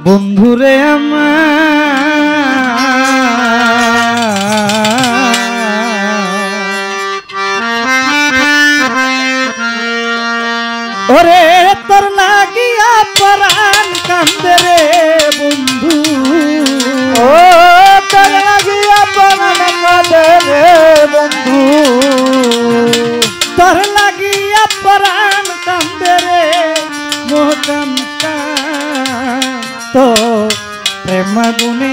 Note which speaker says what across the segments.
Speaker 1: বন্ধুরে আমার ওরে তোর লাগিয়া পরাণ কান্দে রে বন্ধু
Speaker 2: ও তোর লাগিয়া পরাণ কান্দে রে বন্ধু
Speaker 1: তোর লাগিয়া পরাণ কান্দে রে মোহকান্তা তো প্রেমাগুনে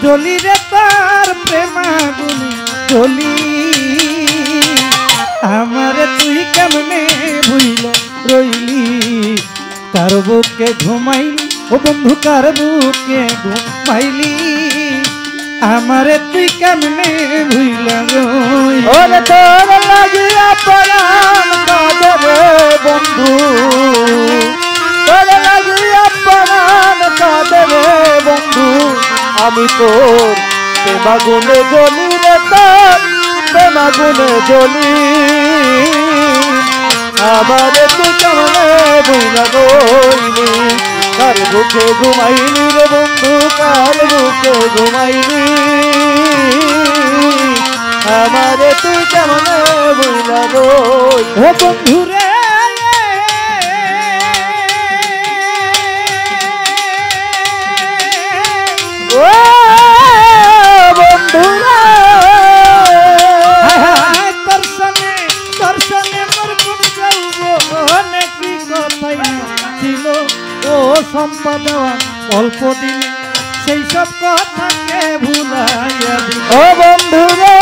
Speaker 1: জ্বলি রে তার প্রেমাগুনে জ্বলি আমারে তুই কেমনে ভুইল রইলি কার বুকে ঘুমাইলি ও বন্ধু কার বুকে ঘুমাইলি আমারে তুই কেমনে ভুইল রইলি
Speaker 2: ওরে তোর লাগিয়া পরাণ কাঁদে রে বন্ধু তোর লাগিয়া পরাণ কাঁদে রে বন্ধু আমি তোর প্রেমাগুনে জ্বলি রে তোর প্রেমাগুনে জ্বলি আমারে তুই কেমনে ভুইলা রইলি কার বুকে ঘুমাইলি রে বন্ধু কার বুকে ঘুমাইলি আমারে তুই কেমনে ভুইলা রইলি
Speaker 1: ও বন্ধু রে
Speaker 2: ও বন্ধু রে
Speaker 1: তোর সঙ্গে মোর কোন যাইব অনেক কথাই ছিল ও সম্পাদন অল্প দিন সেই সব কথাকে ভুলাইয়া দিল
Speaker 2: ও বন্ধু রে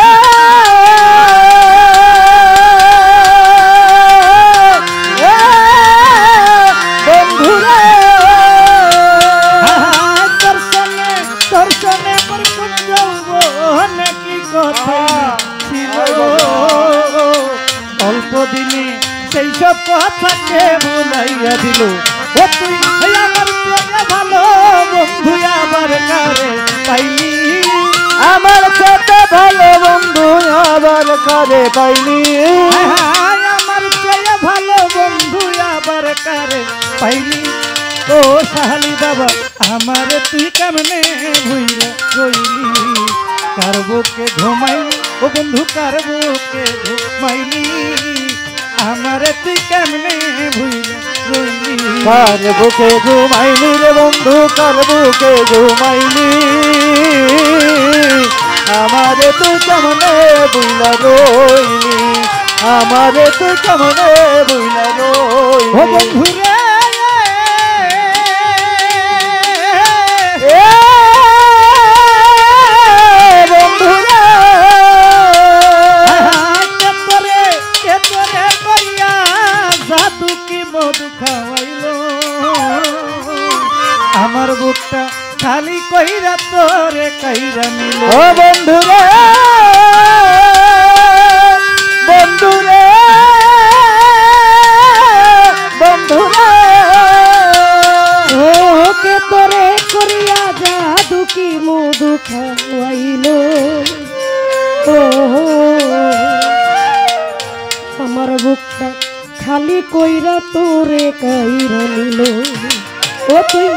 Speaker 2: বন্ধু রে
Speaker 1: তোর সঙ্গে মোর কোন যাইব অনেক কথা ছিল অল্প দিনে সেই সব কথাকে ভুলাইয়া দিল ও তুই আমার প্রিয় ভালো বন্ধু আবার কারে পাইলি
Speaker 2: আমার সাথে ভালো বন্ধু আবার কারে পাইলি
Speaker 1: আমার প্রিয় ভালো বন্ধু আবার কারে পাইলি ও সাহালি বাবা আমার তুই কেমনে ভুইলা রইলি কার বুকে ঘুমাইলি ও বন্ধু কার বুকে ঘুমাইলি আমারে তুই কেমনে ভুইলা রইলি
Speaker 2: কার বুকে ঘুমাইলি রে বন্ধু কার বুকে ঘুমাইলি আমারে তুই কেমনে ভুইলা রইলি আমারে তুই কেমনে ভুইলা রইলি
Speaker 1: ও বন্ধু রে
Speaker 2: বন্ধু রে
Speaker 1: তোরে করিয়া জাদু কি মধু খাওয়াইলো আমার বুকটা খালি কইরা তোরে কাইরা নিল
Speaker 2: ও বন্ধু রে বন্ধু রে বন্ধু রে
Speaker 1: ওকে তোরে করিয়া জাদু কি মধু খাওয়াইলো আমার বুকটা খালি কইরা তোরে কাইরা নিল ও তুই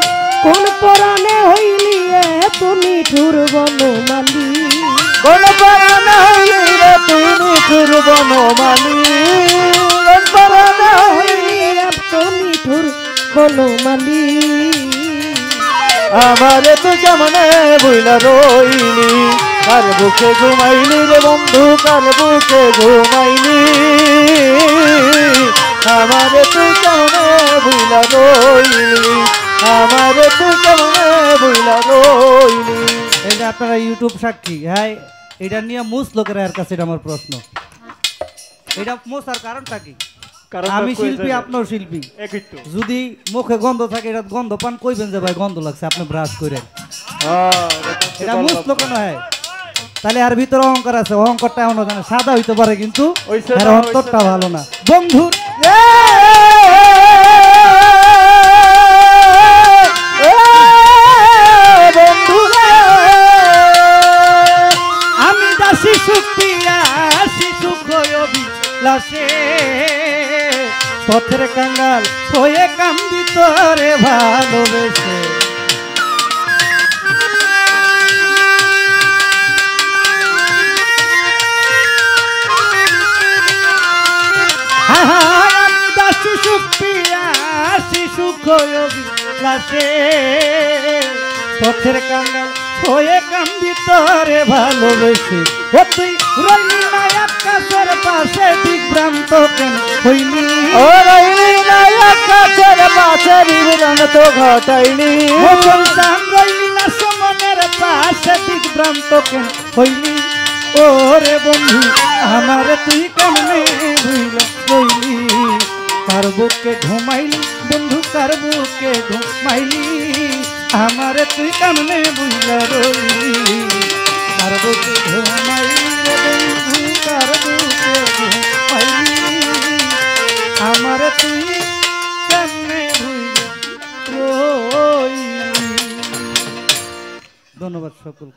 Speaker 1: কোন পরাণে হইলি এত নিঠুর বনমালী
Speaker 2: কোন পরাণে হইলি রে তুই নিঠুর বনমালী কোন পরাণে হইলি
Speaker 1: এত নিঠুর বনমালী
Speaker 2: আমারে তুই কেমনে ভুইলা রইলি কার বুকে ঘুমাইলি রে বন্ধু কার বুকে ঘুমাইলি আমারে তুই কেমনে ভুইলা রইলি আমারে তুই কেমনে ভুইলা রইলি
Speaker 1: এটা আপনারা ইউটিউব সাক্ষী হ্যাঁ এটা নিয়ে মুস লোকেরা এর কাছে এটা আমার প্রশ্ন এটা মোসার কারণটা কি আমি শিল্পী আপনার শিল্পী যদি মুখে গন্ধ থাকে এটা গন্ধ পান কইবেন যে ভাই গন্ধ লাগছে আপনি ব্রাশ করেন এটা মুস লোক নয় তাহলে আর ভিতরে অহংকার আছে অহংকারটা এমন জানে সাদা হইতে পারে কিন্তু এর অন্তরটা ভালো না বন্ধু আমি দাসী সুপ্রিয়া শিশু অভিলাষে পথের কাঙ্গাল হয়ে কান্দি তোরে ভালোবেসে অভিলাষে পথের কাঙ্গাল হয়ে কান্দি তোরে ভালোবেসে ও তুই রইলি না আকাশের পাশে বিভ্রান্ত কেন হইলি
Speaker 2: ও রইলি না আকাশের পাশে বিভ্রান্ত ঘটাইলি
Speaker 1: ও সন্তান রইলি না সমনের পাশে বিভ্রান্ত কেন হইলি ও রে বন্ধু আমার তুই কেমনে ভুইলা রইলি কার বুকে ঘুমাইলি বন্ধু কার বুকে ঘুমাইলি আমার তুই কেমনে ভুইলা রইলি কার বুকে ঘুমাইলি বন্ধু কার বুকে ঘুমাইলি আমার তুই কেমনে ভুইলা রইলি। ধন্যবাদ সকল।